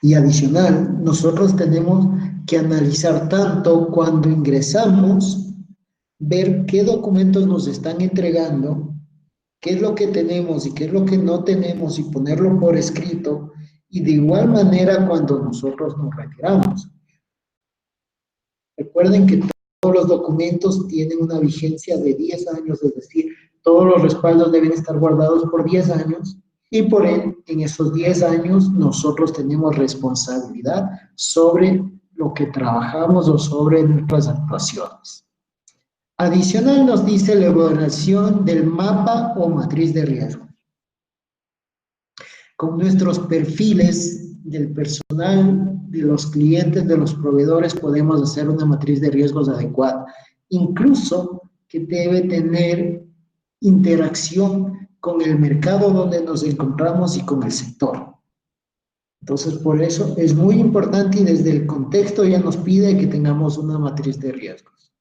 Y adicional, nosotros tenemos que analizar tanto cuando ingresamos, ver qué documentos nos están entregando, qué es lo que tenemos y qué es lo que no tenemos y ponerlo por escrito, y de igual manera cuando nosotros nos retiramos. Recuerden que todos los documentos tienen una vigencia de 10 años, es decir, todos los respaldos deben estar guardados por 10 años y por ende, en esos 10 años nosotros tenemos responsabilidad sobre lo que trabajamos o sobre nuestras actuaciones. Adicional nos dice la elaboración del mapa o matriz de riesgo. Con nuestros perfiles del personal, de los clientes, de los proveedores, podemos hacer una matriz de riesgos adecuada. Incluso que debe tener interacción con el mercado donde nos encontramos y con el sector. Entonces, por eso es muy importante y desde el contexto ya nos pide que tengamos una matriz de riesgos.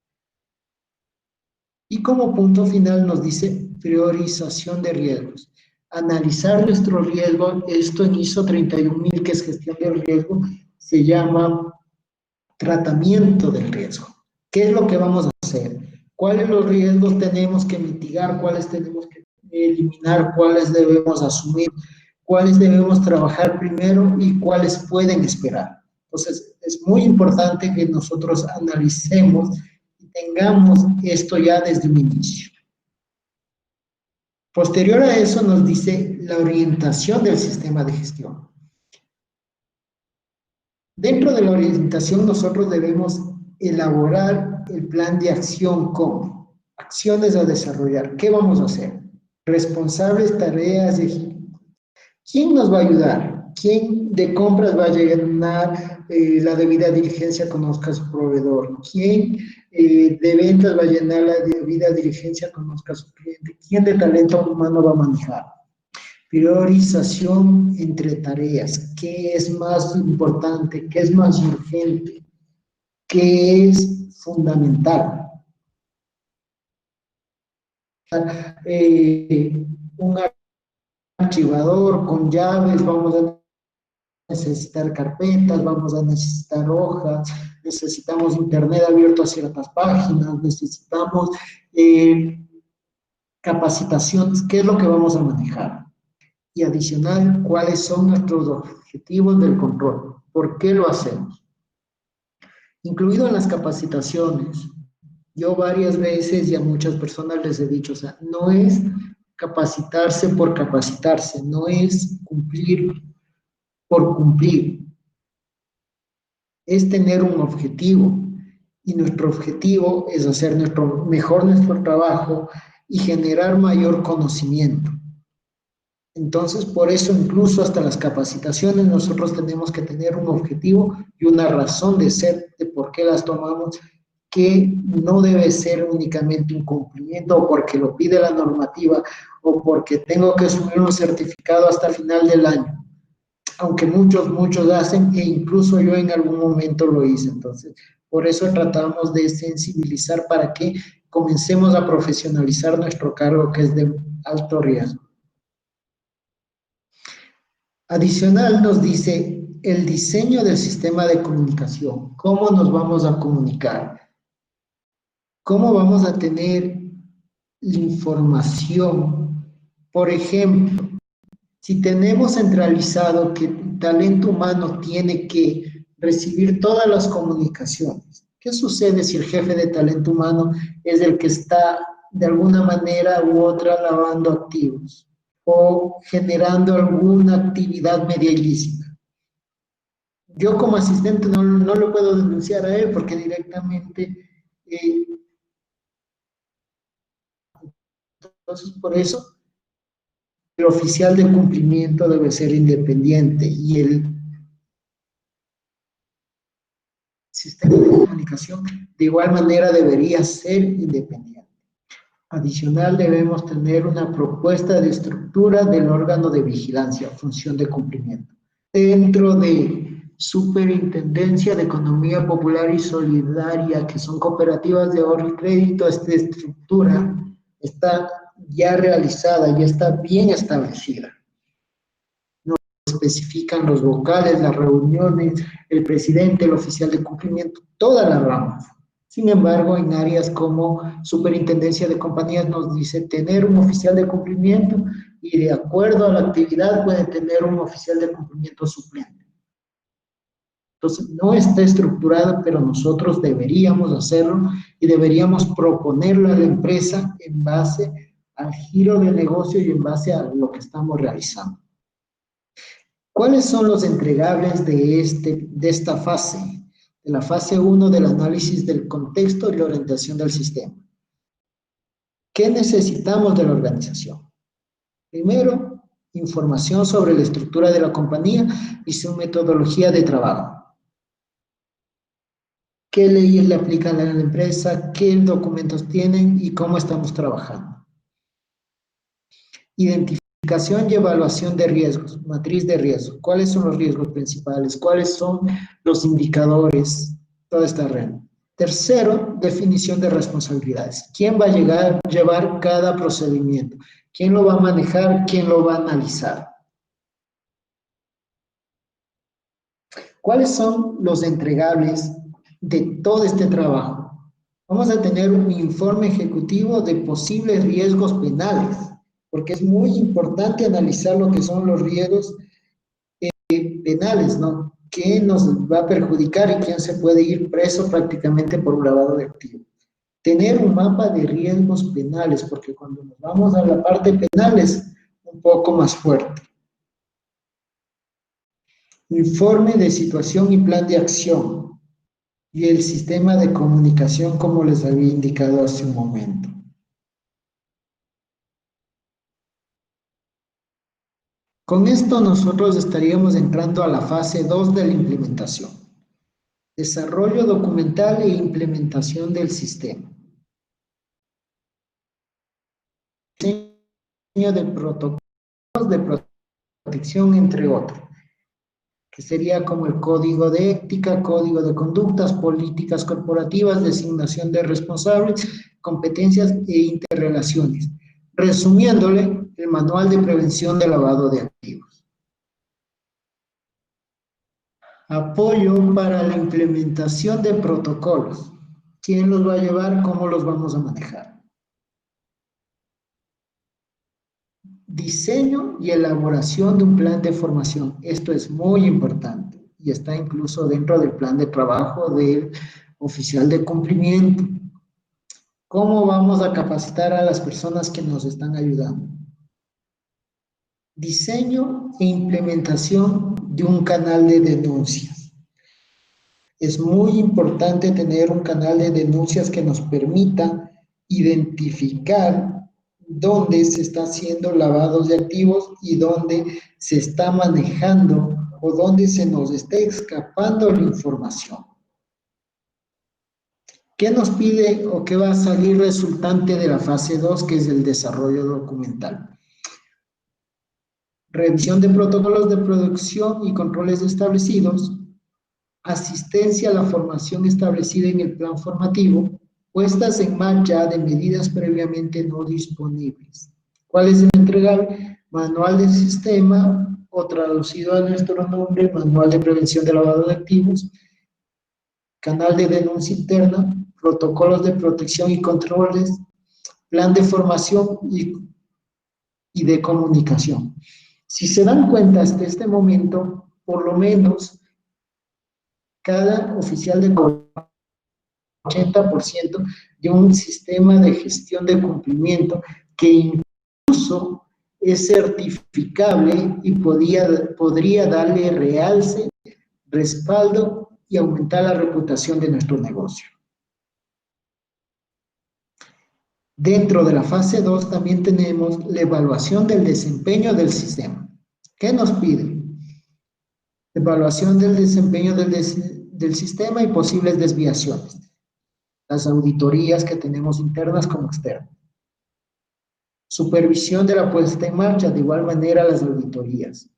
Y como punto final nos dice priorización de riesgos. Analizar nuestro riesgo, esto en ISO 31000, que es gestión del riesgo, se llama tratamiento del riesgo. ¿Qué es lo que vamos a hacer? ¿Cuáles los riesgos tenemos que mitigar? ¿Cuáles tenemos que eliminar? ¿Cuáles debemos asumir? ¿Cuáles debemos trabajar primero y cuáles pueden esperar? Entonces, es muy importante que nosotros analicemos y tengamos esto ya desde un inicio. Posterior a eso nos dice la orientación del sistema de gestión. Dentro de la orientación nosotros debemos elaborar el plan de acción con acciones a desarrollar. ¿Qué vamos a hacer? Responsables, tareas, ¿quién nos va a ayudar? ¿Quién de compras va a llenar la debida diligencia conozca a su proveedor? ¿Quién de ventas va a llenar la debida diligencia conozca a su cliente? ¿Quién de talento humano va a manejar? Priorización entre tareas. ¿Qué es más importante? ¿Qué es más urgente? ¿Qué es fundamental? Un archivador con llaves, vamos a necesitar carpetas, vamos a necesitar hojas, necesitamos internet abierto a ciertas páginas, necesitamos capacitaciones, ¿qué es lo que vamos a manejar? Y adicional, ¿cuáles son nuestros objetivos del control? ¿Por qué lo hacemos? Incluido en las capacitaciones, yo varias veces y a muchas personas les he dicho, o sea, no es capacitarse por capacitarse, no es cumplir por cumplir, es tener un objetivo y nuestro objetivo es hacer mejor nuestro trabajo y generar mayor conocimiento. Entonces, por eso incluso hasta las capacitaciones nosotros tenemos que tener un objetivo y una razón de ser de por qué las tomamos, que no debe ser únicamente un cumplimiento o porque lo pide la normativa o porque tengo que subir un certificado hasta el final del año, aunque muchos hacen e incluso yo en algún momento lo hice. Entonces, por eso tratamos de sensibilizar para que comencemos a profesionalizar nuestro cargo que es de alto riesgo. Adicional nos dice el diseño del sistema de comunicación. ¿Cómo nos vamos a comunicar? ¿Cómo vamos a tener la información? Por ejemplo, si tenemos centralizado que el talento humano tiene que recibir todas las comunicaciones, ¿qué sucede si el jefe de talento humano es el que está de alguna manera u otra lavando activos o generando alguna actividad media ilícita? Yo como asistente no lo puedo denunciar a él porque directamente, entonces por eso el oficial de cumplimiento debe ser independiente y el sistema de comunicación de igual manera debería ser independiente. Adicional, debemos tener una propuesta de estructura del órgano de vigilancia, función de cumplimiento. Dentro de Superintendencia de Economía Popular y Solidaria, que son cooperativas de ahorro y crédito, esta estructura está ya realizada, ya está bien establecida. Nos especifican los vocales, las reuniones, el presidente, el oficial de cumplimiento, todas las ramas. Sin embargo, en áreas como Superintendencia de Compañías nos dice tener un oficial de cumplimiento y de acuerdo a la actividad puede tener un oficial de cumplimiento suplente. Entonces, no está estructurado, pero nosotros deberíamos hacerlo y deberíamos proponerlo a la empresa en base al giro de negocio y en base a lo que estamos realizando. ¿Cuáles son los entregables de esta fase? De la fase 1 del análisis del contexto y la orientación del sistema. ¿Qué necesitamos de la organización? Primero, información sobre la estructura de la compañía y su metodología de trabajo. ¿Qué leyes le aplican a la empresa? ¿Qué documentos tienen y cómo estamos trabajando? Identificación y evaluación de riesgos, matriz de riesgo. ¿Cuáles son los riesgos principales? ¿Cuáles son los indicadores? Toda esta red. Tercero, definición de responsabilidades. ¿Quién va a llevar cada procedimiento? ¿Quién lo va a manejar? ¿Quién lo va a analizar? ¿Cuáles son los entregables de todo este trabajo? Vamos a tener un informe ejecutivo de posibles riesgos penales, porque es muy importante analizar lo que son los riesgos penales, ¿no? ¿Quién nos va a perjudicar y quién se puede ir preso prácticamente por un lavado de activos? Tener un mapa de riesgos penales, porque cuando nos vamos a la parte penal es un poco más fuerte. Informe de situación y plan de acción. Y el sistema de comunicación, como les había indicado hace un momento. Con esto nosotros estaríamos entrando a la fase 2 de la implementación. Desarrollo documental e implementación del sistema. Diseño de protocolos de protección, entre otros, que sería como el código de ética, código de conductas, políticas corporativas, designación de responsables, competencias e interrelaciones. Resumiéndole, el manual de prevención de lavado de activos. Apoyo para la implementación de protocolos. ¿Quién los va a llevar? ¿Cómo los vamos a manejar? Diseño y elaboración de un plan de formación. Esto es muy importante y está incluso dentro del plan de trabajo del oficial de cumplimiento. ¿Cómo vamos a capacitar a las personas que nos están ayudando? Diseño e implementación de un canal de denuncias. Es muy importante tener un canal de denuncias que nos permita identificar dónde se está haciendo lavados de activos y dónde se está manejando o dónde se nos está escapando la información. ¿Qué nos pide o qué va a salir resultante de la fase 2, que es el desarrollo documental? Revisión de protocolos de producción y controles establecidos, asistencia a la formación establecida en el plan formativo, puestas en marcha de medidas previamente no disponibles. ¿Cuál es el entregable? Manual de sistema, o traducido a nuestro nombre, manual de prevención de lavado de activos, canal de denuncia interna, protocolos de protección y controles, plan de formación y de comunicación. Si se dan cuenta hasta este momento, por lo menos cada oficial de 80% de un sistema de gestión de cumplimiento que incluso es certificable y podría darle realce, respaldo y aumentar la reputación de nuestro negocio. Dentro de la fase 2 también tenemos la evaluación del desempeño del sistema. ¿Qué nos pide? Evaluación del desempeño del sistema y posibles desviaciones. Las auditorías que tenemos internas como externas. Supervisión de la puesta en marcha, de igual manera las auditorías.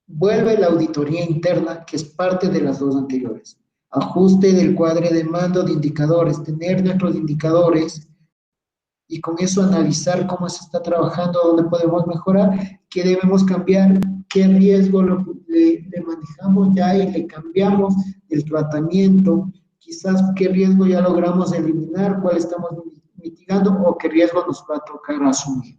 Vuelve la auditoría interna, que es parte de las dos anteriores. Ajuste del cuadro de mando de indicadores, tener nuestros indicadores y con eso analizar cómo se está trabajando, dónde podemos mejorar, qué debemos cambiar, qué riesgo le manejamos ya y le cambiamos el tratamiento, quizás qué riesgo ya logramos eliminar, cuál estamos mitigando o qué riesgo nos va a tocar asumir.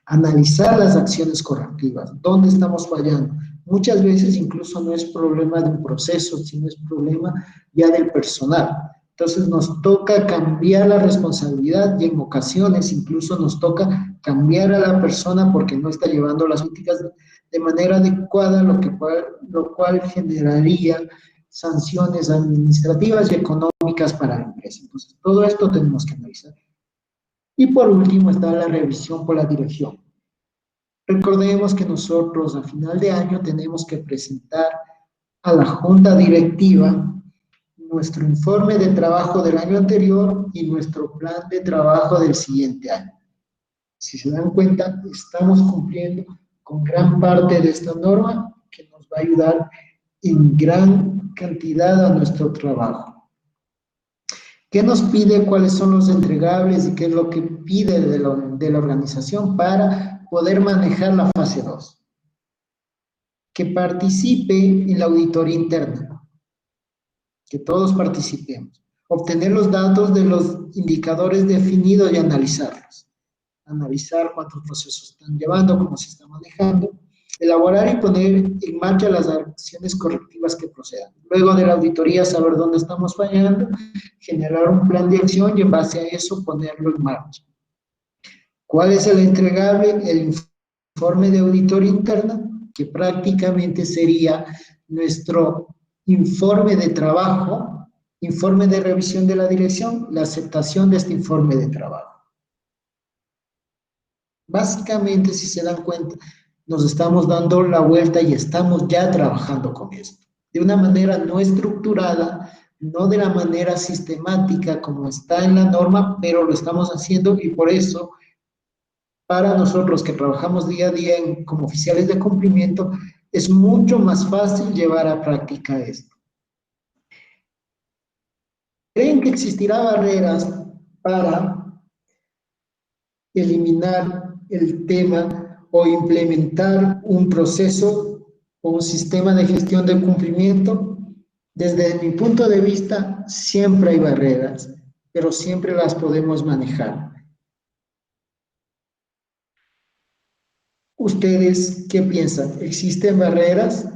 Analizar las acciones correctivas, dónde estamos fallando. Muchas veces incluso no es problema de un proceso, sino es problema ya del personal. Entonces nos toca cambiar la responsabilidad y en ocasiones incluso nos toca cambiar a la persona porque no está llevando las políticas de manera adecuada, lo cual generaría sanciones administrativas y económicas para la empresa. Entonces todo esto tenemos que analizar. Y por último está la revisión por la dirección. Recordemos que nosotros a final de año tenemos que presentar a la junta directiva nuestro informe de trabajo del año anterior y nuestro plan de trabajo del siguiente año. Si se dan cuenta, estamos cumpliendo con gran parte de esta norma que nos va a ayudar en gran cantidad a nuestro trabajo. ¿Qué nos pide? ¿Cuáles son los entregables? ¿Y qué es lo que pide de la organización para poder manejar la fase 2? Que participe en la auditoría interna. Que todos participemos. obtener los datos de los indicadores definidos y analizarlos. Analizar cuántos procesos están llevando, cómo se está manejando, elaborar y poner en marcha las acciones correctivas que procedan. Luego de la auditoría, saber dónde estamos fallando, generar un plan de acción y en base a eso ponerlo en marcha. ¿Cuál es el entregable? El informe de auditoría interna, que prácticamente sería nuestro informe de trabajo, informe de revisión de la dirección, la aceptación de este informe de trabajo. Básicamente, si se dan cuenta, nos estamos dando la vuelta y estamos ya trabajando con esto. De una manera no estructurada, no de la manera sistemática como está en la norma, pero lo estamos haciendo y por eso, para nosotros que trabajamos día a día como oficiales de cumplimiento, es mucho más fácil llevar a práctica esto. ¿Creen que existirá barreras para eliminar el tema o implementar un proceso o un sistema de gestión de cumplimiento? Desde mi punto de vista, siempre hay barreras, pero siempre las podemos manejar. ¿Ustedes qué piensan? ¿Existen barreras?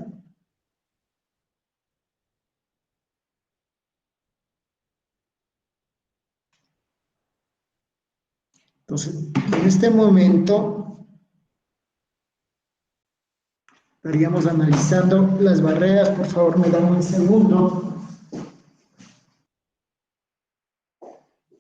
Entonces, en este momento estaríamos analizando las barreras. Por favor, me dan un segundo.